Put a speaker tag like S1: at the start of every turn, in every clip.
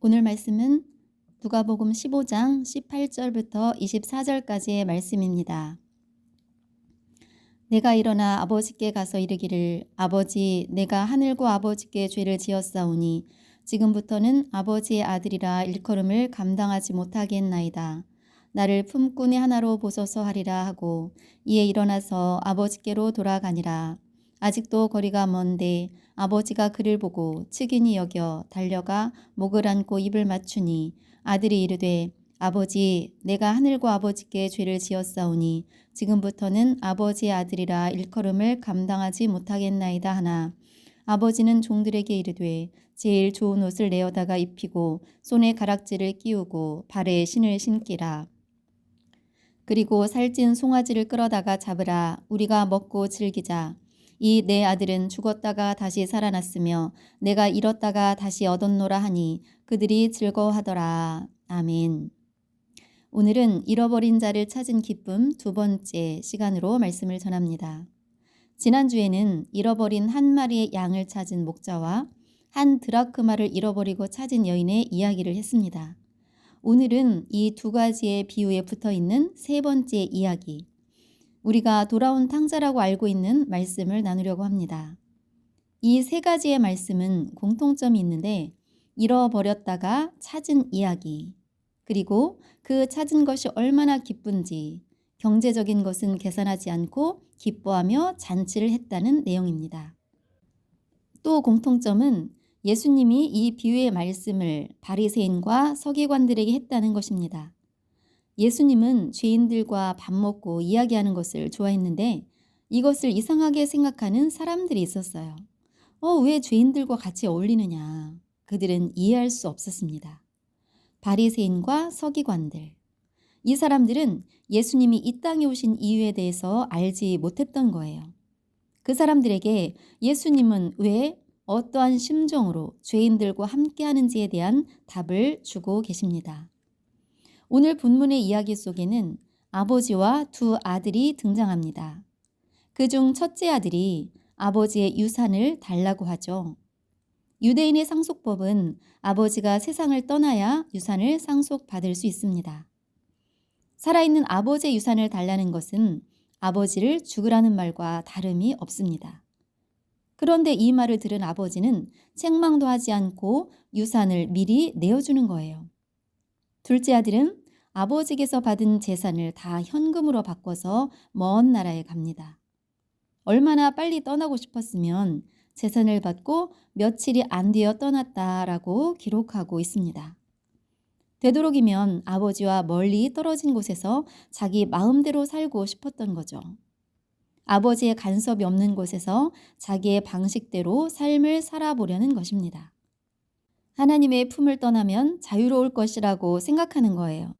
S1: 오늘 말씀은 누가복음 15장 18절부터 24절까지의 말씀입니다. 내가 일어나 아버지께 가서 이르기를 아버지 내가 하늘과 아버지께 죄를 지었사오니 지금부터는 아버지의 아들이라 일컬음을 감당하지 못하겠나이다. 나를 품꾼의 하나로 보소서 하리라 하고 이에 일어나서 아버지께로 돌아가니라. 아직도 거리가 먼데 아버지가 그를 보고 측은히 여겨 달려가 목을 안고 입을 맞추니 아들이 이르되 아버지 내가 하늘과 아버지께 죄를 지었사오니 지금부터는 아버지의 아들이라 일컬음을 감당하지 못하겠나이다 하나 아버지는 종들에게 이르되 제일 좋은 옷을 내어다가 입히고 손에 가락지를 끼우고 발에 신을 신기라. 그리고 살찐 송아지를 끌어다가 잡으라. 우리가 먹고 즐기자. 이 내 아들은 죽었다가 다시 살아났으며 내가 잃었다가 다시 얻었노라 하니 그들이 즐거워하더라. 아멘. 오늘은 잃어버린 자를 찾은 기쁨 두 번째 시간으로 말씀을 전합니다. 지난주에는 잃어버린 한 마리의 양을 찾은 목자와 한 드라크마를 잃어버리고 찾은 여인의 이야기를 했습니다. 오늘은 이 두 가지의 비유에 붙어 있는 세 번째 이야기, 우리가 돌아온 탕자라고 알고 있는 말씀을 나누려고 합니다. 이 세 가지의 말씀은 공통점이 있는데 잃어버렸다가 찾은 이야기, 그리고 그 찾은 것이 얼마나 기쁜지 경제적인 것은 계산하지 않고 기뻐하며 잔치를 했다는 내용입니다. 또 공통점은 예수님이 이 비유의 말씀을 바리새인과 서기관들에게 했다는 것입니다. 예수님은 죄인들과 밥 먹고 이야기하는 것을 좋아했는데 이것을 이상하게 생각하는 사람들이 있었어요. 왜 죄인들과 같이 어울리느냐? 그들은 이해할 수 없었습니다. 바리새인과 서기관들. 이 사람들은 예수님이 이 땅에 오신 이유에 대해서 알지 못했던 거예요. 그 사람들에게 예수님은 왜 어떠한 심정으로 죄인들과 함께 하는지에 대한 답을 주고 계십니다. 오늘 본문의 이야기 속에는 아버지와 두 아들이 등장합니다. 그중 첫째 아들이 아버지의 유산을 달라고 하죠. 유대인의 상속법은 아버지가 세상을 떠나야 유산을 상속받을 수 있습니다. 살아있는 아버지의 유산을 달라는 것은 아버지를 죽으라는 말과 다름이 없습니다. 그런데 이 말을 들은 아버지는 책망도 하지 않고 유산을 미리 내어주는 거예요. 둘째 아들은 아버지께서 받은 재산을 다 현금으로 바꿔서 먼 나라에 갑니다. 얼마나 빨리 떠나고 싶었으면 재산을 받고 며칠이 안 되어 떠났다라고 기록하고 있습니다. 되도록이면 아버지와 멀리 떨어진 곳에서 자기 마음대로 살고 싶었던 거죠. 아버지의 간섭이 없는 곳에서 자기의 방식대로 삶을 살아보려는 것입니다. 하나님의 품을 떠나면 자유로울 것이라고 생각하는 거예요.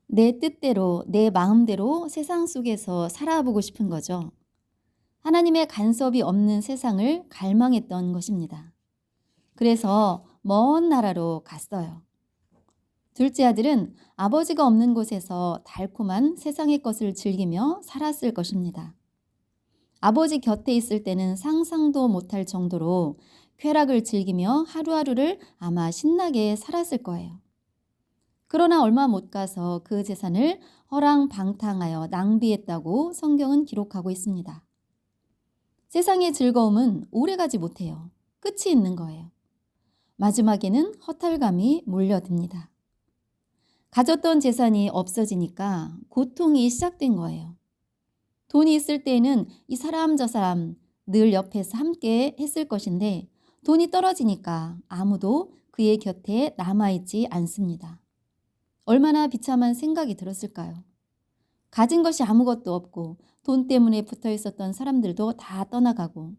S1: 내 뜻대로, 내 마음대로 세상 속에서 살아보고 싶은 거죠. 하나님의 간섭이 없는 세상을 갈망했던 것입니다. 그래서 먼 나라로 갔어요. 둘째 아들은 아버지가 없는 곳에서 달콤한 세상의 것을 즐기며 살았을 것입니다. 아버지 곁에 있을 때는 상상도 못할 정도로 쾌락을 즐기며 하루하루를 아마 신나게 살았을 거예요. 그러나 얼마 못 가서 그 재산을 허랑방탕하여 낭비했다고 성경은 기록하고 있습니다. 세상의 즐거움은 오래가지 못해요. 끝이 있는 거예요. 마지막에는 허탈감이 몰려듭니다. 가졌던 재산이 없어지니까 고통이 시작된 거예요. 돈이 있을 때에는 이 사람 저 사람 늘 옆에서 함께 했을 것인데 돈이 떨어지니까 아무도 그의 곁에 남아있지 않습니다. 얼마나 비참한 생각이 들었을까요? 가진 것이 아무것도 없고 돈 때문에 붙어 있었던 사람들도 다 떠나가고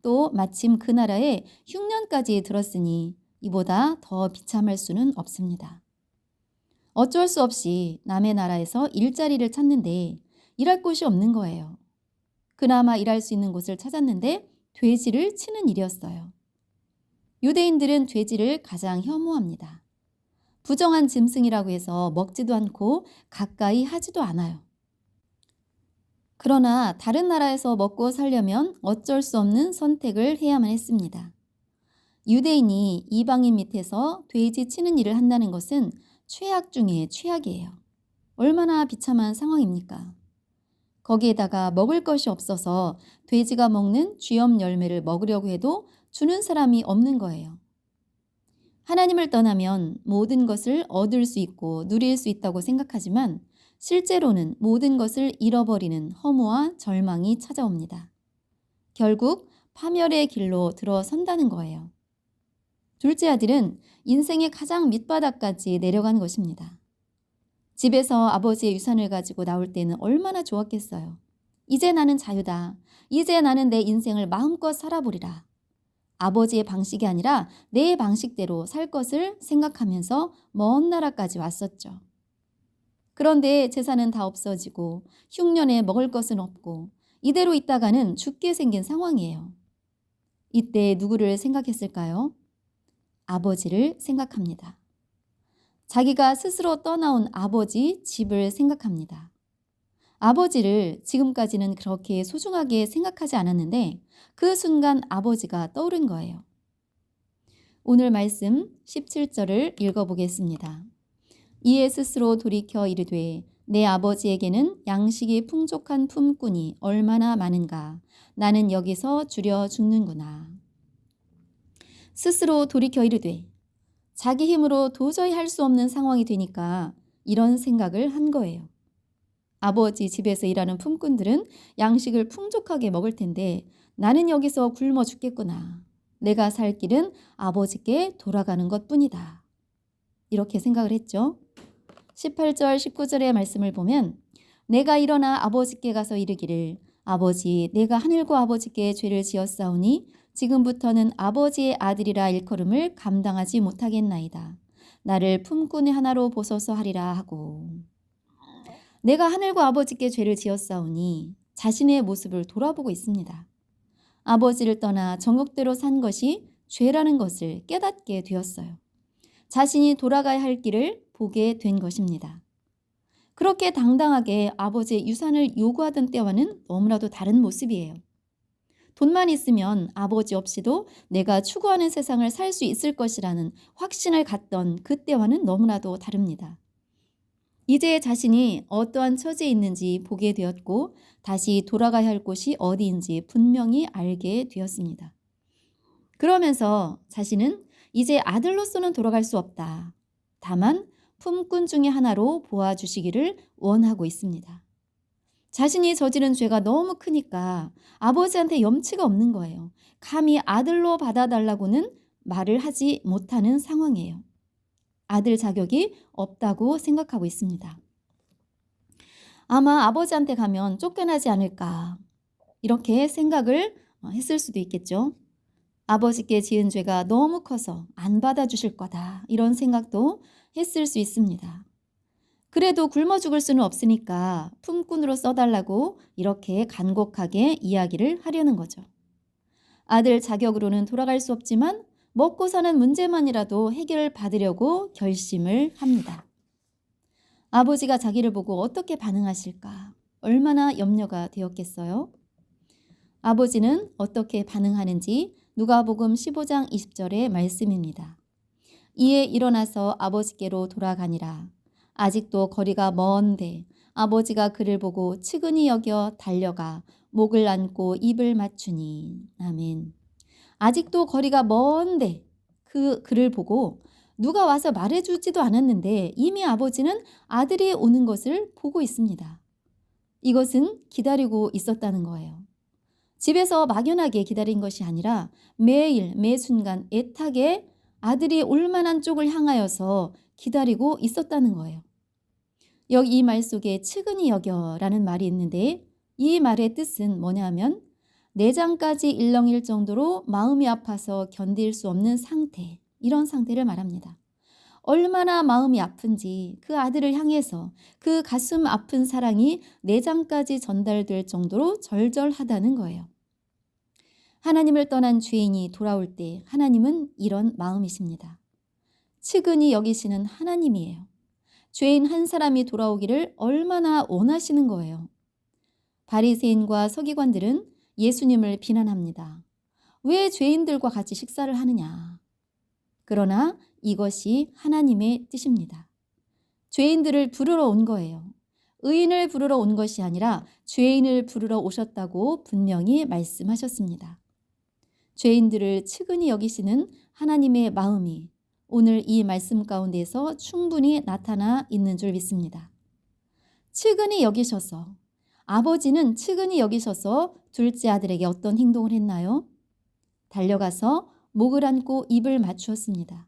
S1: 또 마침 그 나라에 흉년까지 들었으니 이보다 더 비참할 수는 없습니다. 어쩔 수 없이 남의 나라에서 일자리를 찾는데 일할 곳이 없는 거예요. 그나마 일할 수 있는 곳을 찾았는데 돼지를 치는 일이었어요. 유대인들은 돼지를 가장 혐오합니다. 부정한 짐승이라고 해서 먹지도 않고 가까이 하지도 않아요. 그러나 다른 나라에서 먹고 살려면 어쩔 수 없는 선택을 해야만 했습니다. 유대인이 이방인 밑에서 돼지 치는 일을 한다는 것은 최악 중에 최악이에요. 얼마나 비참한 상황입니까? 거기에다가 먹을 것이 없어서 돼지가 먹는 쥐염 열매를 먹으려고 해도 주는 사람이 없는 거예요. 하나님을 떠나면 모든 것을 얻을 수 있고 누릴 수 있다고 생각하지만 실제로는 모든 것을 잃어버리는 허무와 절망이 찾아옵니다. 결국 파멸의 길로 들어선다는 거예요. 둘째 아들은 인생의 가장 밑바닥까지 내려간 것입니다. 집에서 아버지의 유산을 가지고 나올 때는 얼마나 좋았겠어요. 이제 나는 자유다. 이제 나는 내 인생을 마음껏 살아보리라. 아버지의 방식이 아니라 내 방식대로 살 것을 생각하면서 먼 나라까지 왔었죠. 그런데 재산은 다 없어지고 흉년에 먹을 것은 없고 이대로 있다가는 죽게 생긴 상황이에요. 이때 누구를 생각했을까요? 아버지를 생각합니다. 자기가 스스로 떠나온 아버지 집을 생각합니다. 아버지를 지금까지는 그렇게 소중하게 생각하지 않았는데 그 순간 아버지가 떠오른 거예요. 오늘 말씀 17절을 읽어보겠습니다. 이에 스스로 돌이켜 이르되 내 아버지에게는 양식이 풍족한 품꾼이 얼마나 많은가. 나는 여기서 줄여 죽는구나. 스스로 돌이켜 이르되 자기 힘으로 도저히 할 수 없는 상황이 되니까 이런 생각을 한 거예요. 아버지 집에서 일하는 품꾼들은 양식을 풍족하게 먹을 텐데 나는 여기서 굶어 죽겠구나. 내가 살 길은 아버지께 돌아가는 것뿐이다. 이렇게 생각을 했죠. 18절 19절의 말씀을 보면 내가 일어나 아버지께 가서 이르기를 아버지 내가 하늘과 아버지께 죄를 지었사오니 지금부터는 아버지의 아들이라 일컬음을 감당하지 못하겠나이다. 나를 품꾼의 하나로 보소서 하리라 하고 내가 하늘과 아버지께 죄를 지었사오니 자신의 모습을 돌아보고 있습니다. 아버지를 떠나 정욕대로 산 것이 죄라는 것을 깨닫게 되었어요. 자신이 돌아가야 할 길을 보게 된 것입니다. 그렇게 당당하게 아버지의 유산을 요구하던 때와는 너무나도 다른 모습이에요. 돈만 있으면 아버지 없이도 내가 추구하는 세상을 살 수 있을 것이라는 확신을 갖던 그때와는 너무나도 다릅니다. 이제 자신이 어떠한 처지에 있는지 보게 되었고 다시 돌아가야 할 곳이 어디인지 분명히 알게 되었습니다. 그러면서 자신은 이제 아들로서는 돌아갈 수 없다. 다만 품꾼 중에 하나로 보아주시기를 원하고 있습니다. 자신이 저지른 죄가 너무 크니까 아버지한테 염치가 없는 거예요. 감히 아들로 받아달라고는 말을 하지 못하는 상황이에요. 아들 자격이 없다고 생각하고 있습니다. 아마 아버지한테 가면 쫓겨나지 않을까 이렇게 생각을 했을 수도 있겠죠. 아버지께 지은 죄가 너무 커서 안 받아주실 거다 이런 생각도 했을 수 있습니다. 그래도 굶어 죽을 수는 없으니까 품꾼으로 써달라고 이렇게 간곡하게 이야기를 하려는 거죠. 아들 자격으로는 돌아갈 수 없지만 먹고 사는 문제만이라도 해결을 받으려고 결심을 합니다. 아버지가 자기를 보고 어떻게 반응하실까? 얼마나 염려가 되었겠어요? 아버지는 어떻게 반응하는지 누가복음 15장 20절의 말씀입니다. 이에 일어나서 아버지께로 돌아가니라. 아직도 거리가 먼데 아버지가 그를 보고 측은히 여겨 달려가 목을 안고 입을 맞추니. 아멘. 아직도 거리가 먼데 그를 보고 누가 와서 말해주지도 않았는데 이미 아버지는 아들이 오는 것을 보고 있습니다. 이것은 기다리고 있었다는 거예요. 집에서 막연하게 기다린 것이 아니라 매일 매 순간 애타게 아들이 올 만한 쪽을 향하여서 기다리고 있었다는 거예요. 여기 이 말 속에 측은히 여겨라는 말이 있는데 이 말의 뜻은 뭐냐면 내장까지 일렁일 정도로 마음이 아파서 견딜 수 없는 상태, 이런 상태를 말합니다. 얼마나 마음이 아픈지 그 아들을 향해서 그 가슴 아픈 사랑이 내장까지 전달될 정도로 절절하다는 거예요. 하나님을 떠난 죄인이 돌아올 때 하나님은 이런 마음이십니다. 측은히 여기시는 하나님이에요. 죄인 한 사람이 돌아오기를 얼마나 원하시는 거예요. 바리새인과 서기관들은 예수님을 비난합니다. 왜 죄인들과 같이 식사를 하느냐? 그러나 이것이 하나님의 뜻입니다. 죄인들을 부르러 온 거예요. 의인을 부르러 온 것이 아니라 죄인을 부르러 오셨다고 분명히 말씀하셨습니다. 죄인들을 측은히 여기시는 하나님의 마음이 오늘 이 말씀 가운데서 충분히 나타나 있는 줄 믿습니다. 측은히 여기셔서, 아버지는 측은히 여기셔서 둘째 아들에게 어떤 행동을 했나요? 달려가서 목을 안고 입을 맞추었습니다.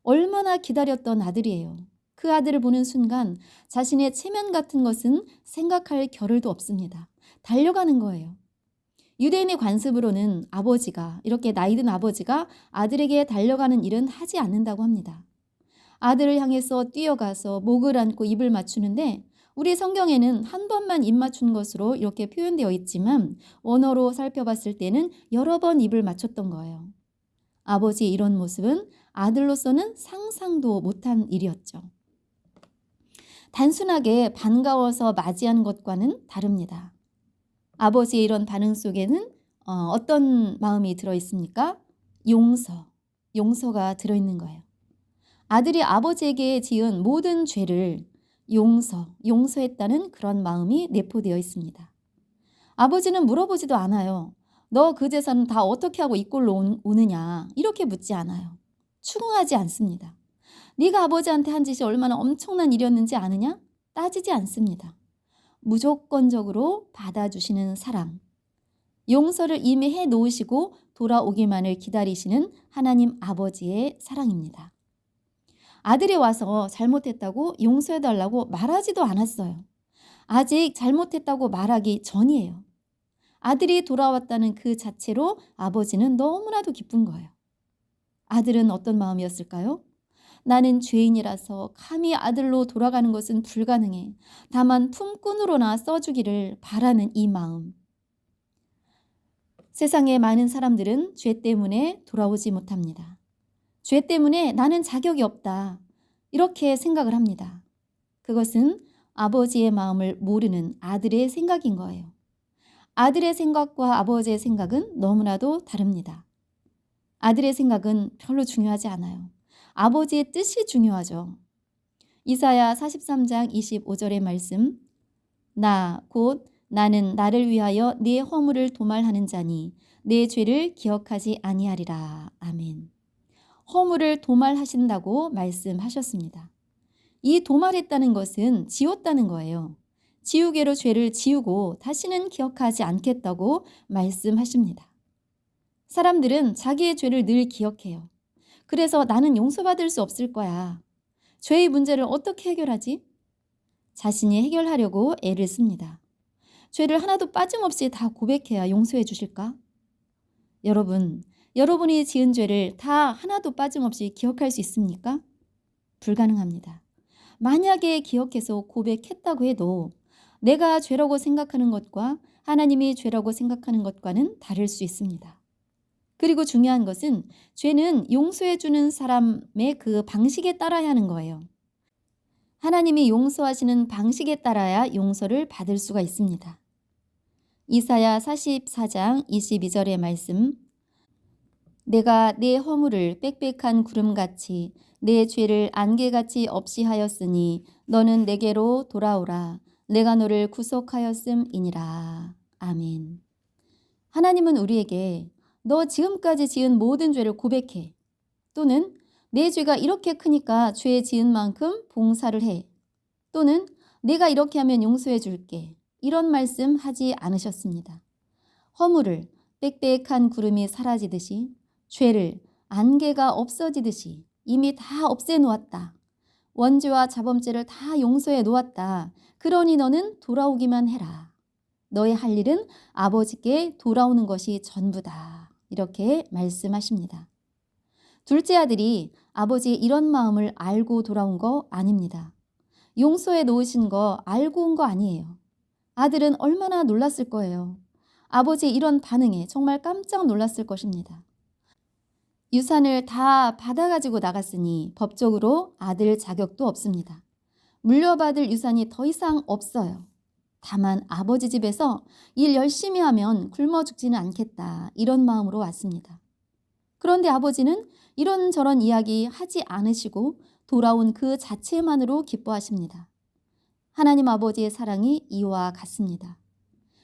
S1: 얼마나 기다렸던 아들이에요. 그 아들을 보는 순간 자신의 체면 같은 것은 생각할 겨를도 없습니다. 달려가는 거예요. 유대인의 관습으로는 아버지가, 이렇게 나이든 아버지가 아들에게 달려가는 일은 하지 않는다고 합니다. 아들을 향해서 뛰어가서 목을 안고 입을 맞추는데 우리 성경에는 한 번만 입 맞춘 것으로 이렇게 표현되어 있지만 원어로 살펴봤을 때는 여러 번 입을 맞췄던 거예요. 아버지의 이런 모습은 아들로서는 상상도 못한 일이었죠. 단순하게 반가워서 맞이하는 것과는 다릅니다. 아버지의 이런 반응 속에는 어떤 마음이 들어있습니까? 용서가 들어있는 거예요. 아들이 아버지에게 지은 모든 죄를 용서했다는 그런 마음이 내포되어 있습니다. 아버지는 물어보지도 않아요. 너 그 재산은 다 어떻게 하고 이 꼴로 오느냐, 이렇게 묻지 않아요. 추궁하지 않습니다. 네가 아버지한테 한 짓이 얼마나 엄청난 일이었는지 아느냐? 따지지 않습니다. 무조건적으로 받아주시는 사랑, 용서를 이미 해놓으시고 돌아오기만을 기다리시는 하나님 아버지의 사랑입니다. 아들이 와서 잘못했다고 용서해달라고 말하지도 않았어요. 아직 잘못했다고 말하기 전이에요. 아들이 돌아왔다는 그 자체로 아버지는 너무나도 기쁜 거예요. 아들은 어떤 마음이었을까요? 나는 죄인이라서 감히 아들로 돌아가는 것은 불가능해. 다만 품꾼으로나 써주기를 바라는 이 마음. 세상의 많은 사람들은 죄 때문에 돌아오지 못합니다. 죄 때문에 나는 자격이 없다, 이렇게 생각을 합니다. 그것은 아버지의 마음을 모르는 아들의 생각인 거예요. 아들의 생각과 아버지의 생각은 너무나도 다릅니다. 아들의 생각은 별로 중요하지 않아요. 아버지의 뜻이 중요하죠. 이사야 43장 25절의 말씀, 곧 나는 나를 위하여 네 허물을 도말하는 자니 내 죄를 기억하지 아니하리라. 아멘. 허물을 도말하신다고 말씀하셨습니다. 이 도말했다는 것은 지웠다는 거예요. 지우개로 죄를 지우고 다시는 기억하지 않겠다고 말씀하십니다. 사람들은 자기의 죄를 늘 기억해요. 그래서 나는 용서받을 수 없을 거야. 죄의 문제를 어떻게 해결하지? 자신이 해결하려고 애를 씁니다. 죄를 하나도 빠짐없이 다 고백해야 용서해 주실까? 여러분이 지은 죄를 다 하나도 빠짐없이 기억할 수 있습니까? 불가능합니다. 만약에 기억해서 고백했다고 해도 내가 죄라고 생각하는 것과 하나님이 죄라고 생각하는 것과는 다를 수 있습니다. 그리고 중요한 것은 죄는 용서해 주는 사람의 그 방식에 따라야 하는 거예요. 하나님이 용서하시는 방식에 따라야 용서를 받을 수가 있습니다. 이사야 44장 22절의 말씀, 내가 내 허물을 빽빽한 구름같이 내 죄를 안개같이 없이 하였으니 너는 내게로 돌아오라. 내가 너를 구속하였음이니라. 아멘. 하나님은 우리에게 너 지금까지 지은 모든 죄를 고백해, 또는 내 죄가 이렇게 크니까 죄 지은 만큼 봉사를 해, 또는 내가 이렇게 하면 용서해 줄게, 이런 말씀 하지 않으셨습니다. 허물을 빽빽한 구름이 사라지듯이, 죄를 안개가 없어지듯이 이미 다 없애놓았다. 원죄와 자범죄를 다 용서해 놓았다. 그러니 너는 돌아오기만 해라. 너의 할 일은 아버지께 돌아오는 것이 전부다. 이렇게 말씀하십니다. 둘째 아들이 아버지의 이런 마음을 알고 돌아온 거 아닙니다. 용서해 놓으신 거 알고 온 거 아니에요. 아들은 얼마나 놀랐을 거예요. 아버지의 이런 반응에 정말 깜짝 놀랐을 것입니다. 유산을 다 받아가지고 나갔으니 법적으로 아들 자격도 없습니다. 물려받을 유산이 더 이상 없어요. 다만 아버지 집에서 일 열심히 하면 굶어 죽지는 않겠다, 이런 마음으로 왔습니다. 그런데 아버지는 이런저런 이야기 하지 않으시고 돌아온 그 자체만으로 기뻐하십니다. 하나님 아버지의 사랑이 이와 같습니다.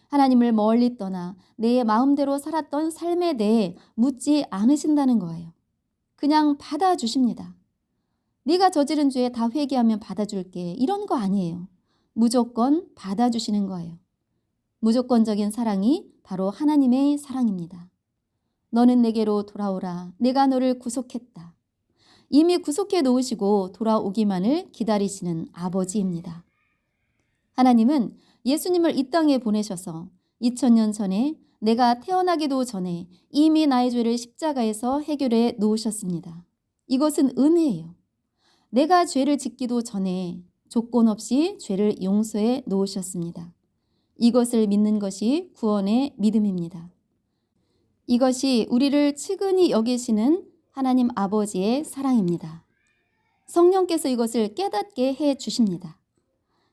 S1: 하나님을 멀리 떠나 내 마음대로 살았던 삶에 대해 묻지 않으신다는 거예요. 그냥 받아주십니다. 네가 저지른 죄에 다 회개하면 받아줄게. 이런 거 아니에요. 무조건 받아주시는 거예요. 무조건적인 사랑이 바로 하나님의 사랑입니다. 너는 내게로 돌아오라. 내가 너를 구속했다. 이미 구속해 놓으시고 돌아오기만을 기다리시는 아버지입니다. 하나님은 예수님을 이 땅에 보내셔서 2000년 전에 내가 태어나기도 전에 이미 나의 죄를 십자가에서 해결해 놓으셨습니다. 이것은 은혜예요. 내가 죄를 짓기도 전에 조건 없이 죄를 용서해 놓으셨습니다. 이것을 믿는 것이 구원의 믿음입니다. 이것이 우리를 측은히 여기시는 하나님 아버지의 사랑입니다. 성령께서 이것을 깨닫게 해 주십니다.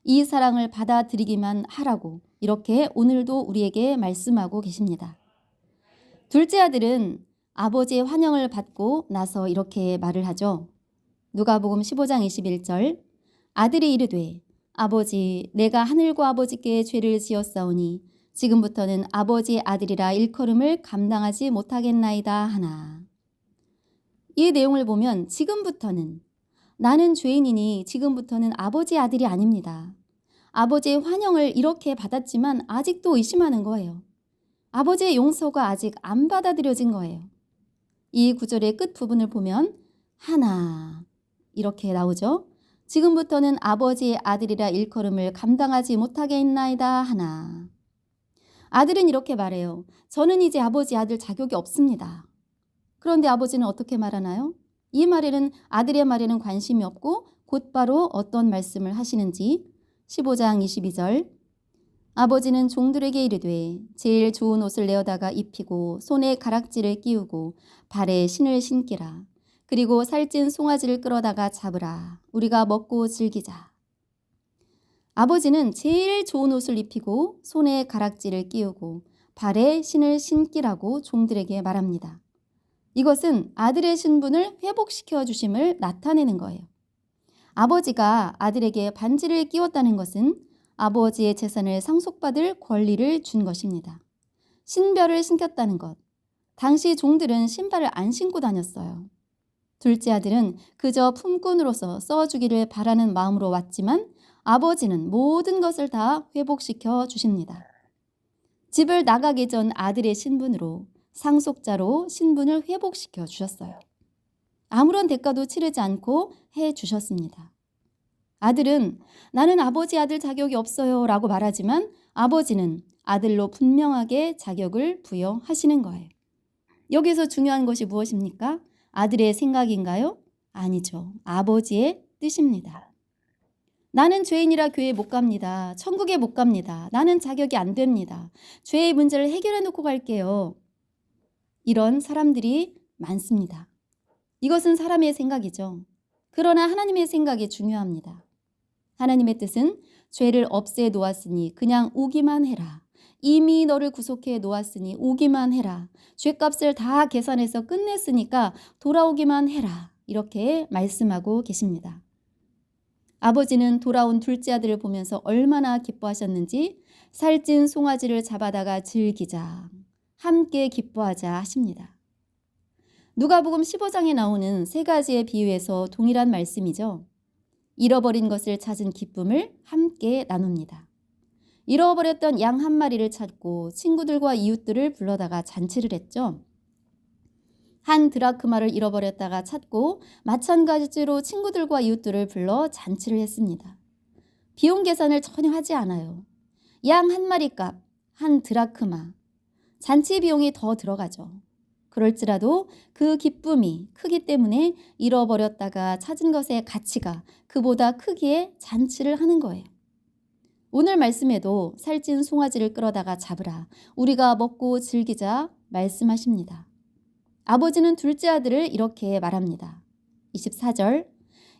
S1: 이 사랑을 받아들이기만 하라고 이렇게 오늘도 우리에게 말씀하고 계십니다. 둘째 아들은 아버지의 환영을 받고 나서 이렇게 말을 하죠. 누가복음 15장 21절 아들이 이르되 아버지 내가 하늘과 아버지께 죄를 지었사오니 지금부터는 아버지의 아들이라 일컬음을 감당하지 못하겠나이다 하나. 이 내용을 보면 지금부터는 나는 죄인이니 지금부터는 아버지의 아들이 아닙니다. 아버지의 환영을 이렇게 받았지만 아직도 의심하는 거예요. 아버지의 용서가 아직 안 받아들여진 거예요. 이 구절의 끝부분을 보면 하나 이렇게 나오죠. 지금부터는 아버지의 아들이라 일컬음을 감당하지 못하겠나이다 하나. 아들은 이렇게 말해요. 저는 이제 아버지 아들 자격이 없습니다. 그런데 아버지는 어떻게 말하나요? 이 말에는 아들의 말에는 관심이 없고 곧바로 어떤 말씀을 하시는지 15장 22절 아버지는 종들에게 이르되 제일 좋은 옷을 내어다가 입히고 손에 가락지를 끼우고 발에 신을 신기라. 그리고 살찐 송아지를 끌어다가 잡으라. 우리가 먹고 즐기자. 아버지는 제일 좋은 옷을 입히고 손에 가락지를 끼우고 발에 신을 신기라고 종들에게 말합니다. 이것은 아들의 신분을 회복시켜 주심을 나타내는 거예요. 아버지가 아들에게 반지를 끼웠다는 것은 아버지의 재산을 상속받을 권리를 준 것입니다. 신별을 신겼다는 것. 당시 종들은 신발을 안 신고 다녔어요. 둘째 아들은 그저 품꾼으로서 써주기를 바라는 마음으로 왔지만 아버지는 모든 것을 다 회복시켜 주십니다. 집을 나가기 전 아들의 신분으로 상속자로 신분을 회복시켜 주셨어요. 아무런 대가도 치르지 않고 해 주셨습니다. 아들은 나는 아버지 아들 자격이 없어요 라고 말하지만 아버지는 아들로 분명하게 자격을 부여하시는 거예요. 여기서 중요한 것이 무엇입니까? 아들의 생각인가요? 아니죠. 아버지의 뜻입니다. 나는 죄인이라 교회에 못 갑니다. 천국에 못 갑니다. 나는 자격이 안 됩니다. 죄의 문제를 해결해 놓고 갈게요. 이런 사람들이 많습니다. 이것은 사람의 생각이죠. 그러나 하나님의 생각이 중요합니다. 하나님의 뜻은 죄를 없애 놓았으니 그냥 오기만 해라. 이미 너를 구속해 놓았으니 오기만 해라. 죄값을 다 계산해서 끝냈으니까 돌아오기만 해라. 이렇게 말씀하고 계십니다. 아버지는 돌아온 둘째 아들을 보면서 얼마나 기뻐하셨는지 살찐 송아지를 잡아다가 즐기자. 함께 기뻐하자 하십니다. 누가복음 15장에 나오는 세 가지의 비유에서 동일한 말씀이죠. 잃어버린 것을 찾은 기쁨을 함께 나눕니다. 잃어버렸던 양 한 마리를 찾고 친구들과 이웃들을 불러다가 잔치를 했죠. 한 드라크마를 잃어버렸다가 찾고 마찬가지로 친구들과 이웃들을 불러 잔치를 했습니다. 비용 계산을 전혀 하지 않아요. 양 한 마리 값, 한 드라크마. 잔치 비용이 더 들어가죠. 그럴지라도 그 기쁨이 크기 때문에 잃어버렸다가 찾은 것의 가치가 그보다 크기에 잔치를 하는 거예요. 오늘 말씀에도 살찐 송아지를 끌어다가 잡으라. 우리가 먹고 즐기자 말씀하십니다. 아버지는 둘째 아들을 이렇게 말합니다. 24절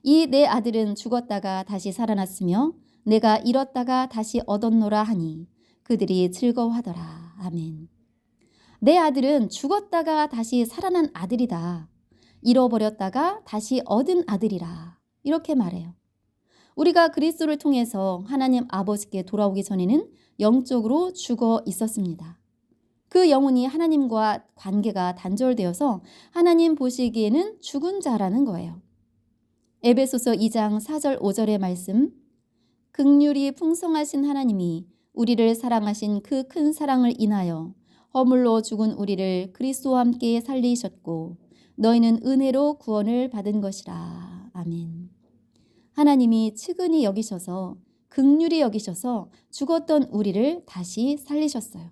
S1: 이 내 아들은 죽었다가 다시 살아났으며 내가 잃었다가 다시 얻었노라 하니 그들이 즐거워하더라. 아멘. 내 아들은 죽었다가 다시 살아난 아들이다. 잃어버렸다가 다시 얻은 아들이라. 이렇게 말해요. 우리가 그리스도를 통해서 하나님 아버지께 돌아오기 전에는 영적으로 죽어 있었습니다. 그 영혼이 하나님과 관계가 단절되어서 하나님 보시기에는 죽은 자라는 거예요. 에베소서 2장 4절 5절의 말씀, 긍휼이 풍성하신 하나님이 우리를 사랑하신 그 큰 사랑을 인하여 허물로 죽은 우리를 그리스도와 함께 살리셨고 너희는 은혜로 구원을 받은 것이라. 아멘. 하나님이 측은히 여기셔서 긍휼히 여기셔서 죽었던 우리를 다시 살리셨어요.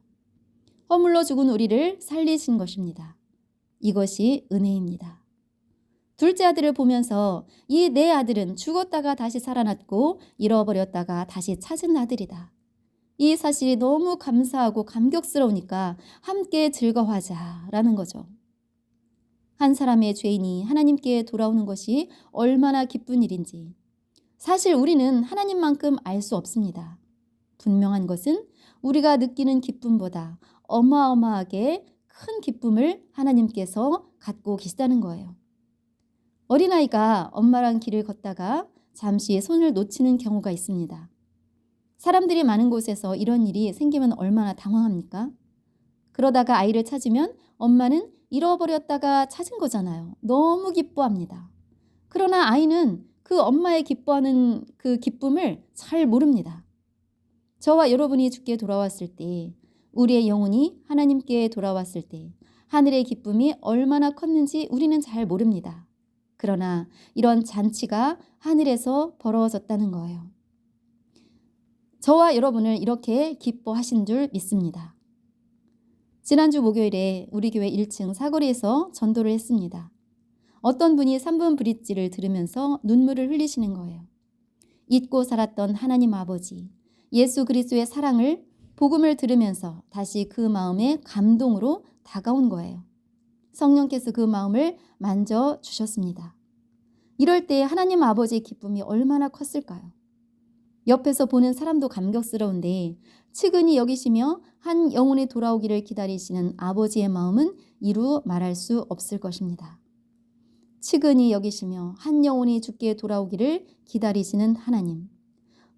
S1: 허물로 죽은 우리를 살리신 것입니다. 이것이 은혜입니다. 둘째 아들을 보면서 이 내 아들은 죽었다가 다시 살아났고 잃어버렸다가 다시 찾은 아들이다. 이 사실이 너무 감사하고 감격스러우니까 함께 즐거워하자라는 거죠. 한 사람의 죄인이 하나님께 돌아오는 것이 얼마나 기쁜 일인지 사실 우리는 하나님만큼 알 수 없습니다. 분명한 것은 우리가 느끼는 기쁨보다 어마어마하게 큰 기쁨을 하나님께서 갖고 계시다는 거예요. 어린아이가 엄마랑 길을 걷다가 잠시 손을 놓치는 경우가 있습니다. 사람들이 많은 곳에서 이런 일이 생기면 얼마나 당황합니까? 그러다가 아이를 찾으면 엄마는 잃어버렸다가 찾은 거잖아요. 너무 기뻐합니다. 그러나 아이는 그 엄마의 기뻐하는 그 기쁨을 잘 모릅니다. 저와 여러분이 주께 돌아왔을 때, 우리의 영혼이 하나님께 돌아왔을 때 하늘의 기쁨이 얼마나 컸는지 우리는 잘 모릅니다. 그러나 이런 잔치가 하늘에서 벌어졌다는 거예요. 저와 여러분을 이렇게 기뻐하신 줄 믿습니다. 지난주 목요일에 우리 교회 1층 사거리에서 전도를 했습니다. 어떤 분이 3분 브릿지를 들으면서 눈물을 흘리시는 거예요. 잊고 살았던 하나님 아버지, 예수 그리스도의 사랑을 복음을 들으면서 다시 그 마음에 감동으로 다가온 거예요. 성령께서 그 마음을 만져주셨습니다. 이럴 때 하나님 아버지의 기쁨이 얼마나 컸을까요? 옆에서 보는 사람도 감격스러운데 측은히 여기시며 한 영혼이 돌아오기를 기다리시는 아버지의 마음은 이루 말할 수 없을 것입니다. 측은히 여기시며 한 영혼이 주께 돌아오기를 기다리시는 하나님.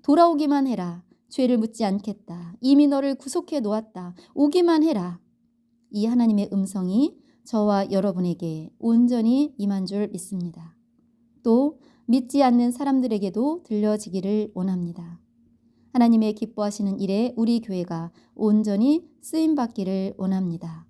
S1: 돌아오기만 해라. 죄를 묻지 않겠다. 이미 너를 구속해 놓았다. 오기만 해라. 이 하나님의 음성이 저와 여러분에게 온전히 임한 줄 믿습니다. 또 믿지 않는 사람들에게도 들려지기를 원합니다. 하나님의 기뻐하시는 일에 우리 교회가 온전히 쓰임받기를 원합니다.